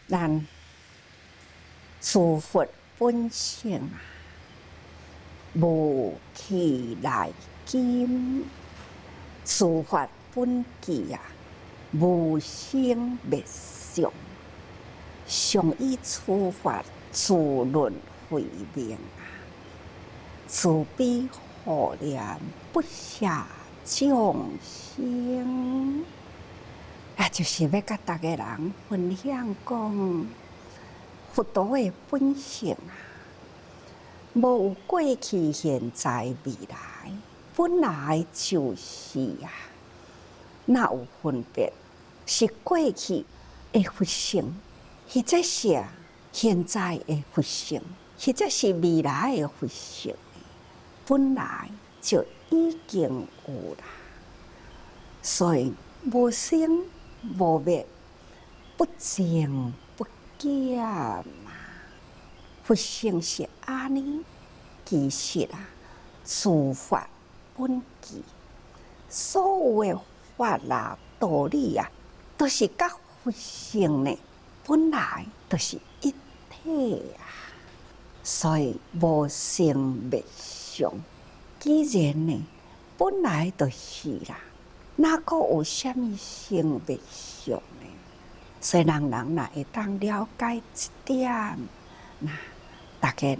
咱自佛本性啊，无起来金；自法本纪啊，无生灭相。常以此法自轮回命啊，慈悲护念不舍众生。就是要甲大家人分享讲，佛陀的本性啊，无有过去、现在、未来，本来就是啊，哪有分别？是过去的佛性，或者是现在的佛性，或者是未来的佛性，本来就已经有啦。所以无生无灭，不增不减嘛。佛性是安尼，其实啊，自法本纪，所有的法啦、道理啊，都是甲佛性呢本来都是一体啊。所以无生灭相，既然呢本来就是啦。哪个有啥物生灭相呢？所以人若会当了解这点，那大家人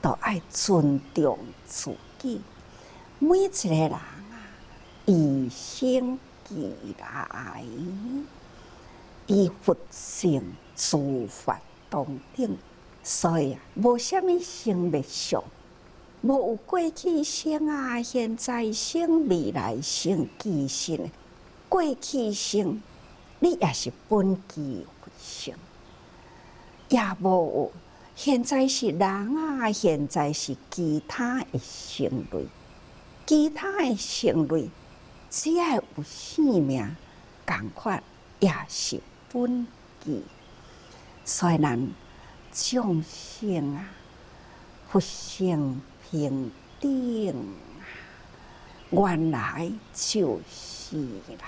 都爱尊重自己。每一个人啊，以生俱来，以佛性自法同等，所以无啥物生灭相。无有过去生啊，现在生，未来生，其实过去生，你也是本具佛性；也无有现在是人啊，现在是其他的生类，其他的生类只要有生命，同款也是本具。所以咱众生啊，佛性平等啊，原来就是啦。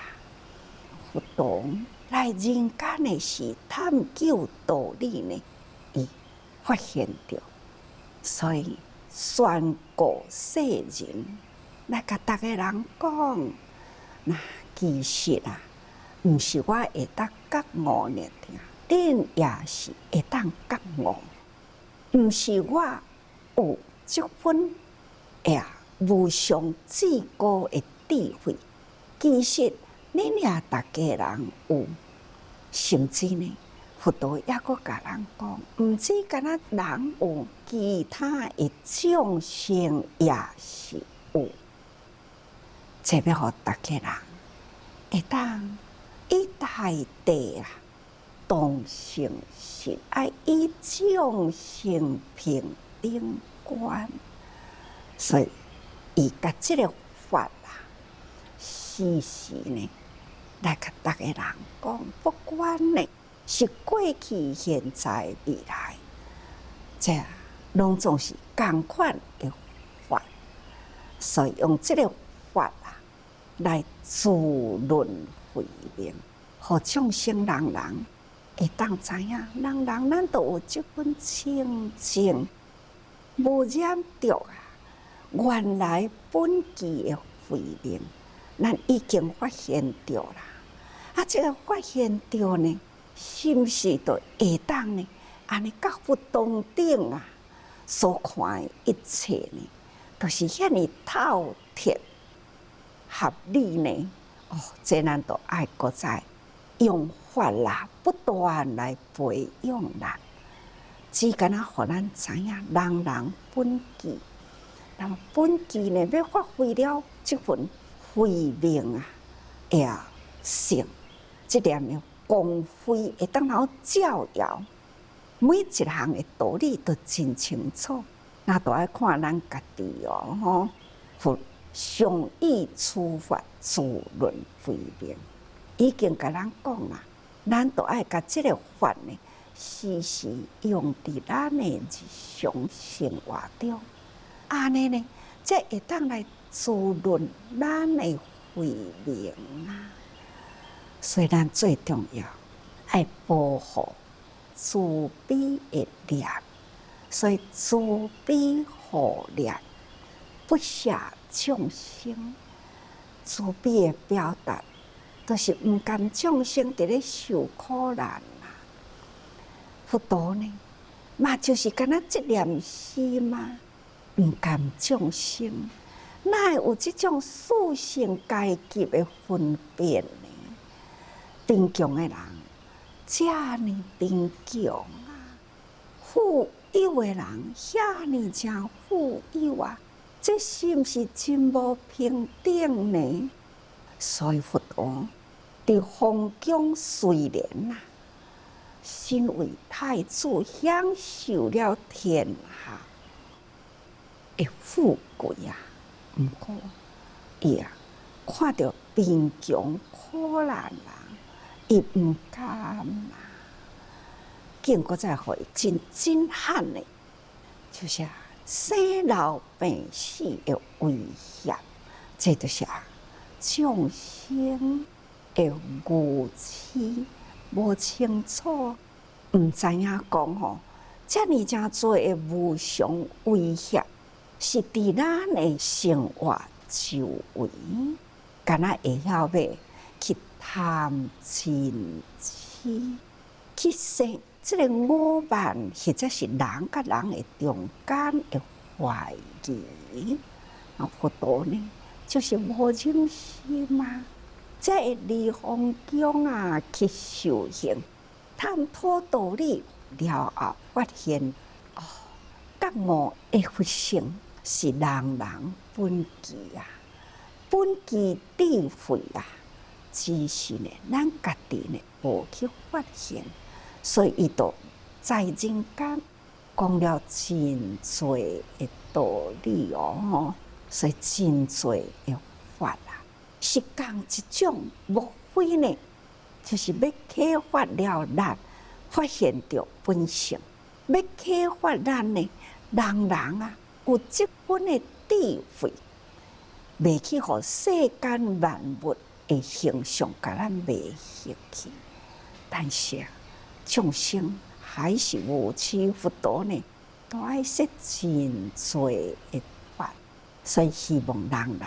佛陀来人间的是探究道理呢，伊发现着，所以宣告世人来甲大家人讲，那其实啊，毋是我会当觉悟呢，恁也是会当觉悟，毋是我有这份无上至高的智慧，其实恁也大家人有，甚至呢，佛陀也阁甲人讲，毋止敢若人有，其他的众生也是有。这要互大家人会当以大地啊，同性心，爱以众生平等观。所以，伊甲这个法啊，时时呢，来甲大家人讲，不管呢是过去、现在、未来，这拢总是同款的法。所以用这个法啊，来自轮回命，互众生人人会当知影，人人咱都有这份清净，无染着啊。原来本具的慧命，咱已经发现着啦。这个发现着呢，是毋是就会当呢？安尼甲佛同等啊，所看的一切呢，都是遐尼透彻合理呢。这咱都爱搁再用法啦，不断来培养咱，只敢若互咱知影，人人本具。那么本具呢，要发挥了这份慧命啊，性，这点呢光辉会当好照耀，每一项的道理都真清楚。那都爱看咱家己吼，佛常以此法自轮回命，已经甲咱讲啦，咱都爱甲这个法呢，时时用伫咱的日常生活中。安尼呢，才会当来滋润咱的慧命啊！所以咱最重要爱保护慈悲的念，所以慈悲护念，不舍众生。慈悲的表达，就是唔甘众生伫咧受苦难啊。佛陀呢，嘛就是敢若这念心嘛，唔甘众生，哪会有这种属性阶级的分别呢？贫穷的人，遮呢贫穷啊；富有的人，遐呢真富有啊。这是毋是真无平等呢？所以佛陀伫封疆虽然啊，身为太子，享受了天下的富贵啊，毋过伊啊看到贫穷苦难人，伊毋甘啊，竟搁再互伊真震撼的，就是生老病死的威胁，这就是众生的愚痴，无清楚，毋知影讲吼，遮尔真多的无常威胁，是伫咱的生活周围，敢若会晓要去贪嗔痴，去生这个我慢，或者是人甲人的中间的怀疑。佛陀呢，就是无忍心嘛，才会离封疆啊去修行，探讨道理了后，发现哦，觉悟的佛性是人人本具啊，本具智慧啊，只是呢，咱家己呢无去发现，所以伊就在人间讲了真多的道理哦，所以真多的法啊，是讲一种，无非呢，就是要启发了咱发现着本性，要启发咱呢，人啊有这本的智慧，袂去互世间万物的形象甲咱迷入去。但是啊，众生还是无知，佛陀呢，都爱说真多的法，所以希望人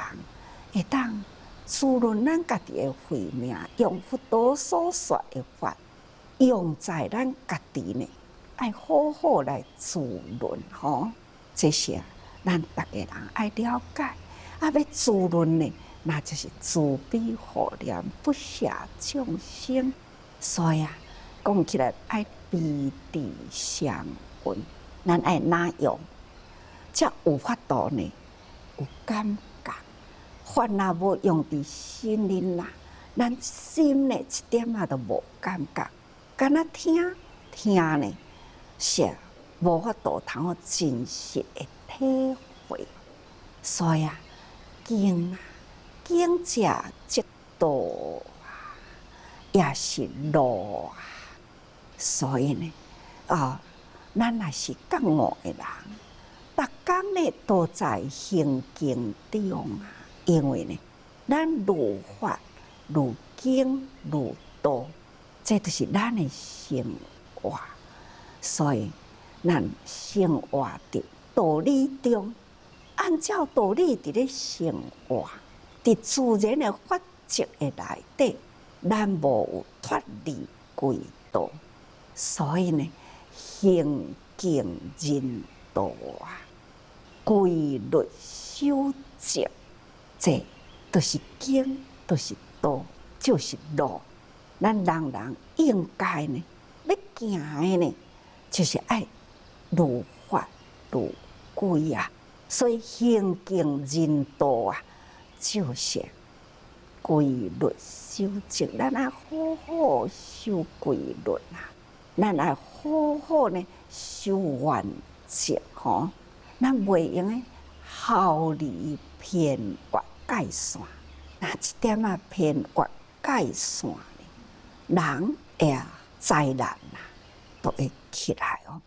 会当滋润咱家己的慧命，用佛陀所说的法，用在咱家己呢，爱好好来滋润吼。这些咱逐个人爱了解，要滋润呢，那就是慈悲护念，不舍众生。所以啊，讲起来爱彼此相允，咱爱哪样，才有法度呢？有感觉，法若无用伫心里啦，咱心呢一点仔都无感觉，敢若听呢，是无法度通真实的体会。所以啊，经者即道啊，也是路啊。所以呢，咱也是觉悟的人，逐工呢都在行经中啊。因为呢，咱如法如经如道，这就是咱的生活。所以，咱生活伫道理中，按照道理伫咧生活，伫自然的法则的内底，咱无有脱离轨道。所以呢，行经人道啊，规律守则，这都是经，都是道，就是路。咱人应该呢，要行的呢，就是爱如法如规啊。所以行经人道啊，就是规律守则。咱爱好好守规律啊，咱爱好好呢守原则吼。咱袂用诶毫厘偏越界线，那一点仔偏越界线呢，人会灾难啊，都会起来哦。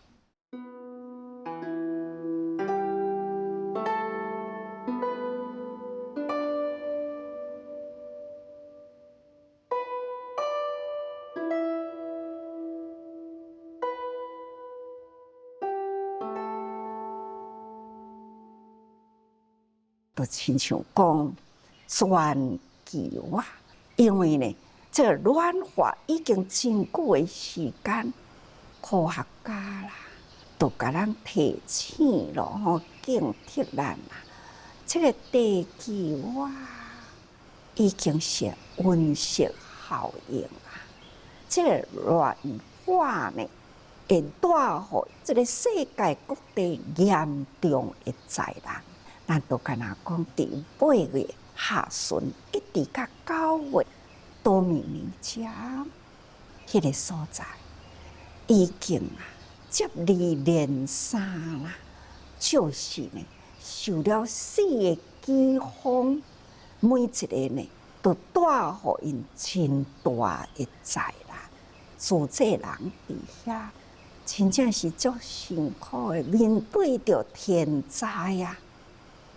都亲像讲全球啊，因为呢，这个暖化已经真久的时间，科学家啦，都甲咱提醒咯，吼，警惕咱啦。这个地球啊，已经是温室效应啊，这个暖化呢，会带予这个世界各地严重的灾难。咱都敢若讲，伫8月下旬一直到9月，多米尼加迄个所在，已经接二连三啦，就是呢受了4个飓风，每一个呢都带予因真大的灾难。自这人伫遐，真正是足辛苦的，面对着天灾啊，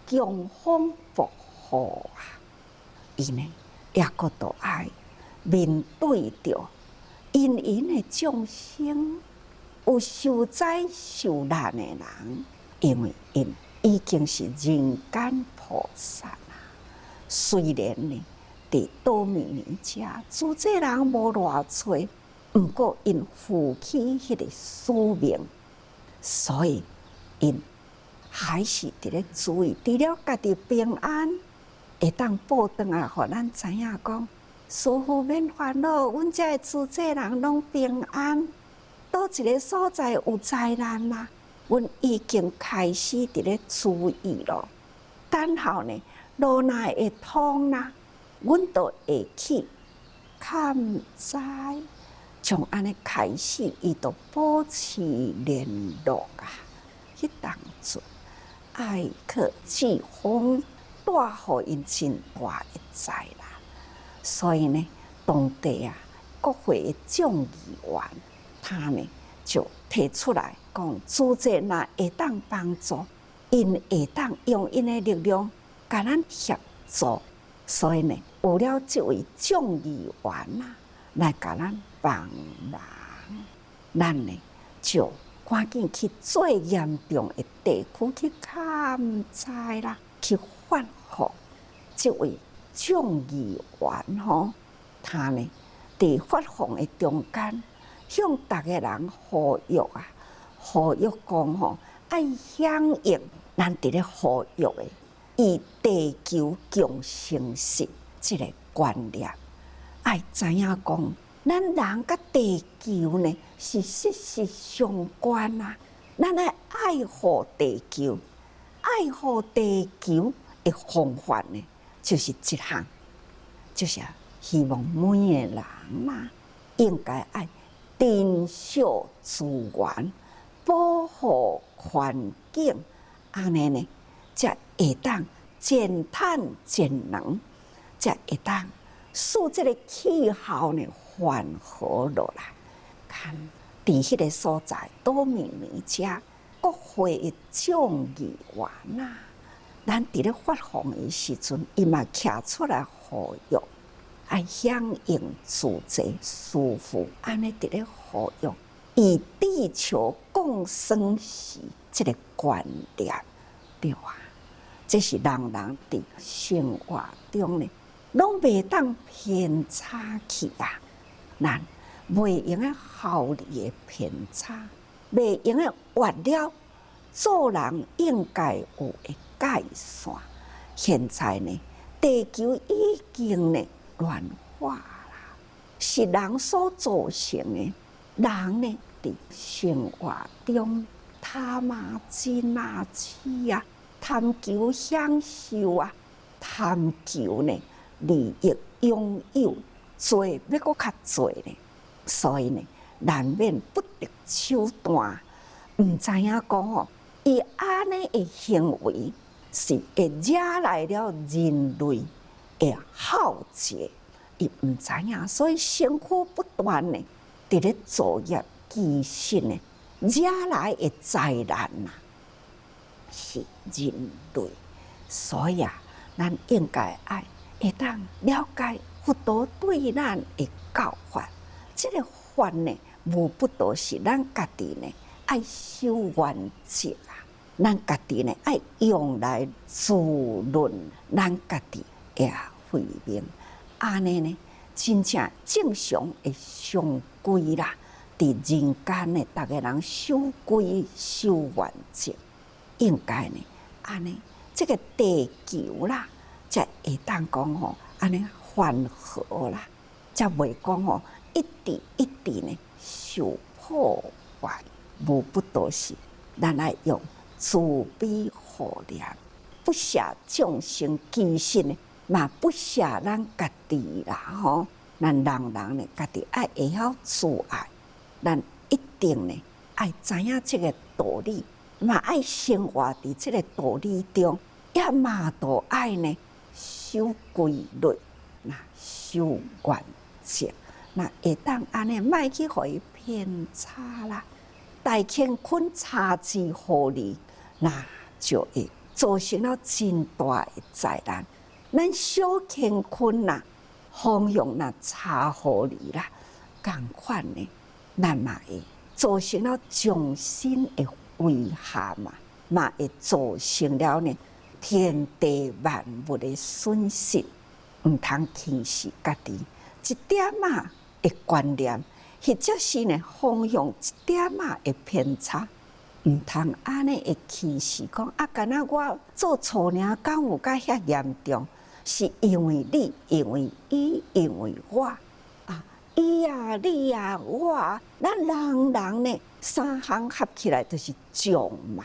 强风暴雨啊，伊呢也阁都爱面对着因的众生，有受灾受难的人，因为因已经是人间菩萨啊。虽然呢，伫多米尼加，自这人无偌济，毋过因负起迄个使命，所以因还是伫咧注意，除了家己平安，会当报转来，互咱知影讲，师父免烦恼，阮遮自这人拢平安。倒一个所在有灾难啦，阮已经开始伫咧注意咯。等候呢，路若会通啦，阮就会去勘灾，从安尼开始，伊就保持联络啊。迄当阵，爱克飓风带予因真大的灾难，所以呢，当地啊，国会的众议员，他呢就提出来讲，自这若会当帮助，因会当用因的力量，甲咱协助。所以呢，有了这位众议员啊，来甲咱帮忙，咱呢就赶紧去最严重的地区去勘灾啦，去发护这位众议员吼，他呢伫发放的中间，向大家人呼吁啊，呼吁讲吼，爱响应咱伫咧呼吁的以地球共生式这个观念，爱知影讲，咱人甲地球呢是息息相关啊！咱爱护地球，爱护地球的方法呢，就是一项，就是希望每个人啊，应该爱珍惜资源，保护环境，安尼呢，才会当减碳节能，才会当使这个气候呢缓和落来。看，伫迄个所在，多米尼加国会的众议员啊，咱伫咧发放的时阵，伊嘛徛出来呼吁，爱响应自这师父安尼伫咧呼吁，以地球共生时这个观念，对啊，这是人人伫生活中呢，拢袂当偏差去啊，咱袂用诶效力的偏差，袂用诶越了做人应该有诶界线。现在呢，地球已经呢暖化啦，是人所造成的。人呢，伫生活中贪钱啊、痴啊，贪求享受啊，贪求呢利益拥有，做要搁较做呢。所以呢，难免不择手段，毋知影讲吼，伊安尼的行为是会惹来了人类的浩劫，伊毋知影，所以辛苦不断呢，伫咧作业，其实呢，惹来的灾难啊，是人类。所以啊，咱应该爱会当了解佛陀对咱的教法。这个法呢，无不都是咱家己呢爱修原则啊，咱家己呢爱用来滋润咱家己的慧命，安尼呢真正正常会上归啦。伫人间呢，逐个人守规守原则，应该呢安尼，这个地球啦，才会当讲吼安尼缓和啦，才袂讲吼一直呢受破坏。无不都是咱爱用慈悲护念，不舍众生，其实呢嘛不舍咱家己啦吼。咱人呢，家己爱会晓自爱。咱一定呢，爱知影这个道理，嘛爱生活伫这个道理中，也嘛都爱呢守规律，那守原则，那会当安尼，莫去互伊偏差啦。大乾坤差之互你，那就会造成了真大的灾难。咱小乾坤呐，方向那差互你啦，共款呢。咱嘛会造成了众生的危害嘛会造成了呢天地万物的损失，毋通轻视家己一点的观念，或者是呢方向一点的偏差，毋通安尼会轻视讲敢若我做错尔，敢有甲遐严重？是因为你，因为伊，因为我。伊啊，你啊，我啊，咱人呢，三项合起来就是众嘛。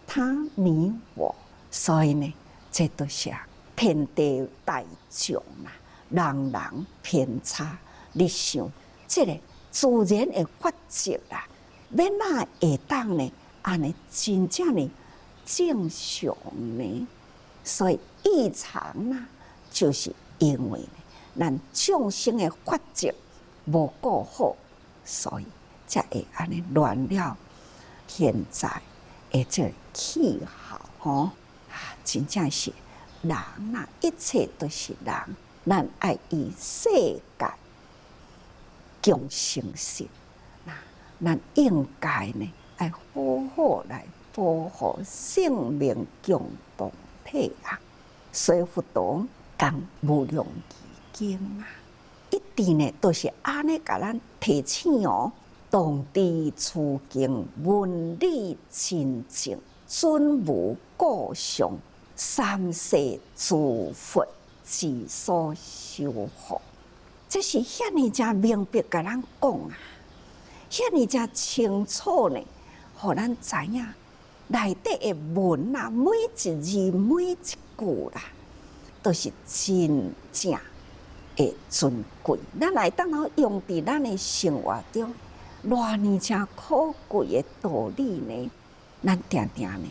他、你、我，所以呢，这都是天地大众啊，人偏差。你想，这个自然的法则啦，要哪会当呢？安尼真正的正常呢？所以异常啊，就是因为呢，咱众生的法则无顾好，所以才会安尼乱了现在的这个气候吼真正是人啊，一切都是人，咱爱以世界共生性，咱应该呢爱好好来保护生命共同体啊。所以佛陀讲无量义经啊。一直呢，都是安尼甲咱提醒哦。当知此经文理清净，准无故相，三世诸佛之所修护。这是遐尼正明白甲咱讲啊，遐尼正清楚呢，互咱知影内底的文啊，每一字每一句啦，都是真正的尊贵，咱来当好用伫咱的生活中，偌尼正可贵的道理呢，咱定定呢，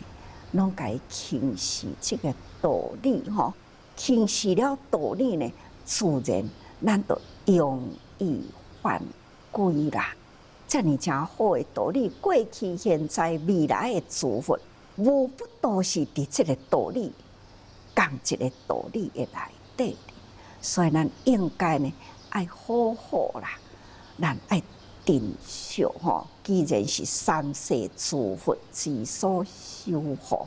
拢该轻视这个道理吼，轻视了道理呢，自然咱就容易犯规啦。这尼正好的道理，过去、现在、未来的诸佛，无不都是伫这个道理，共一个道理的内底。所以咱应该呢，爱好好啦，咱爱珍惜吼。既然是三世诸佛之所修护，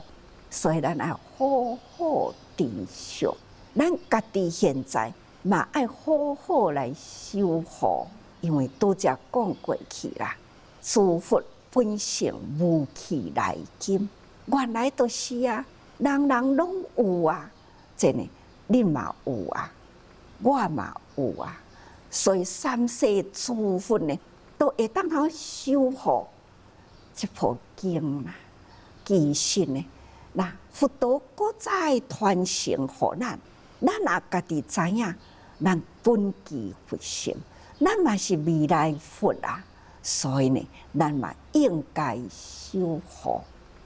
所以咱爱好好珍惜。咱家己现在嘛爱好好来修护，因为拄则讲过去啦，诸佛本性无起来金，原来都是啊，人人拢有啊，真的，你嘛有啊。我嘛有啊，所以三世诸佛呢，都会当好修护这部经啦。其实呢，那佛陀搁再传承互咱，咱也家己知影，咱本具佛性，咱嘛是未来佛啊，所以呢，咱嘛应该修护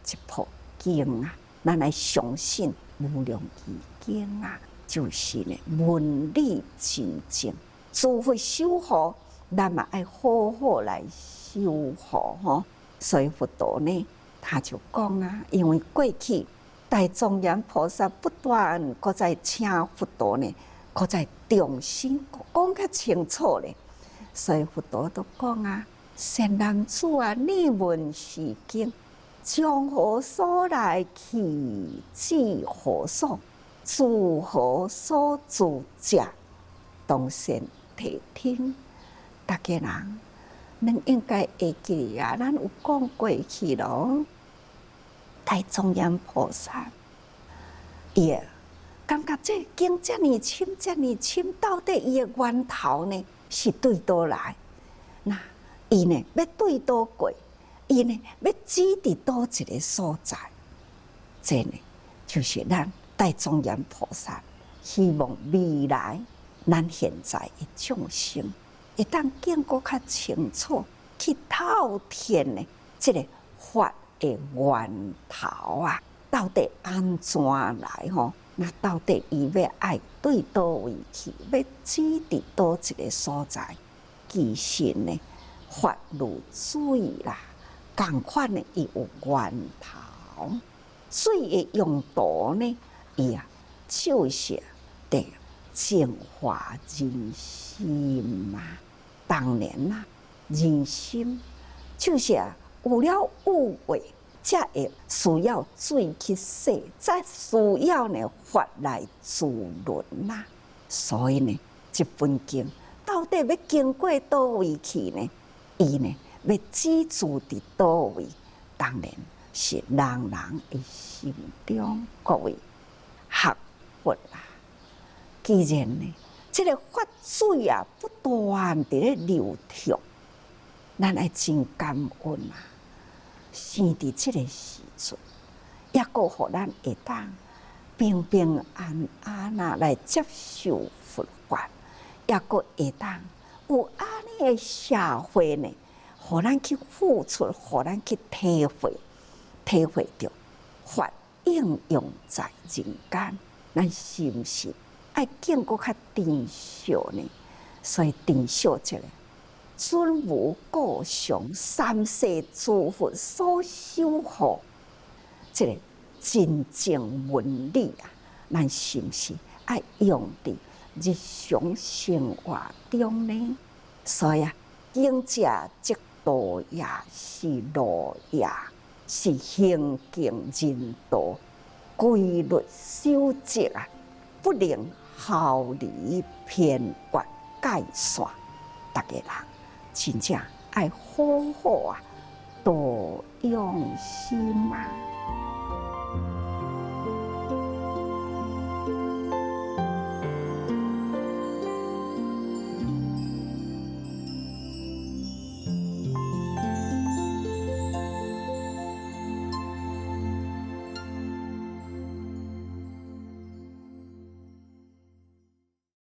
这部经啊，咱来相信无量义经啊。就是呢，文理清净，诸佛修护，咱嘛爱好好来修护吼。所以佛陀呢，他就讲啊，因为过去大庄严菩萨不断搁在请佛陀呢，搁在重新讲较清楚咧。所以佛陀都讲啊，善男子啊，你闻是经，将何所来？去至何所？自何所住者？当先谛听。大家人，咱应该会记啊，咱有讲过去咯。大庄严菩萨，伊感觉这经遮尔深，遮尔深，到底伊的源头呢是对倒来？那伊呢要对倒过？伊呢要指伫倒一个所在？这呢就是咱大庄严菩萨希望未来咱现在的众生会当更搁较清楚去透彻呢，这个法的源头啊，到底安怎来吼？那到底伊要爱对倒位去？要指伫倒一个所在？其实呢，法如水啦，共款呢，伊有源头。水的用途呢，伊就是得净化人心嘛。当然啦，人心就是有了污秽，才会需要水去洗，才需要呢法来滋润啦。所以呢，这本经到底要经过倒位去呢？伊呢要止住伫倒位？当然是人人的心中。各位学佛啊，既然呢，这个法水啊不断伫咧流淌，咱爱真感恩啊！生伫这个时阵，也够互咱会当平平安安啊来接受佛法，也够会当有安尼的社会呢，互咱去付出，互咱去体会着法应用在人间，咱是毋是爱更搁较珍惜呢？所以珍惜这个尊无故常三世诸佛所守护，这个真正文理啊，咱是毋是爱用伫日常生活中呢？所以经者即道也，是路也，是行径人道，规律守则啊，不能毫厘偏越界线。大家人真正爱好好啊，多用心啊！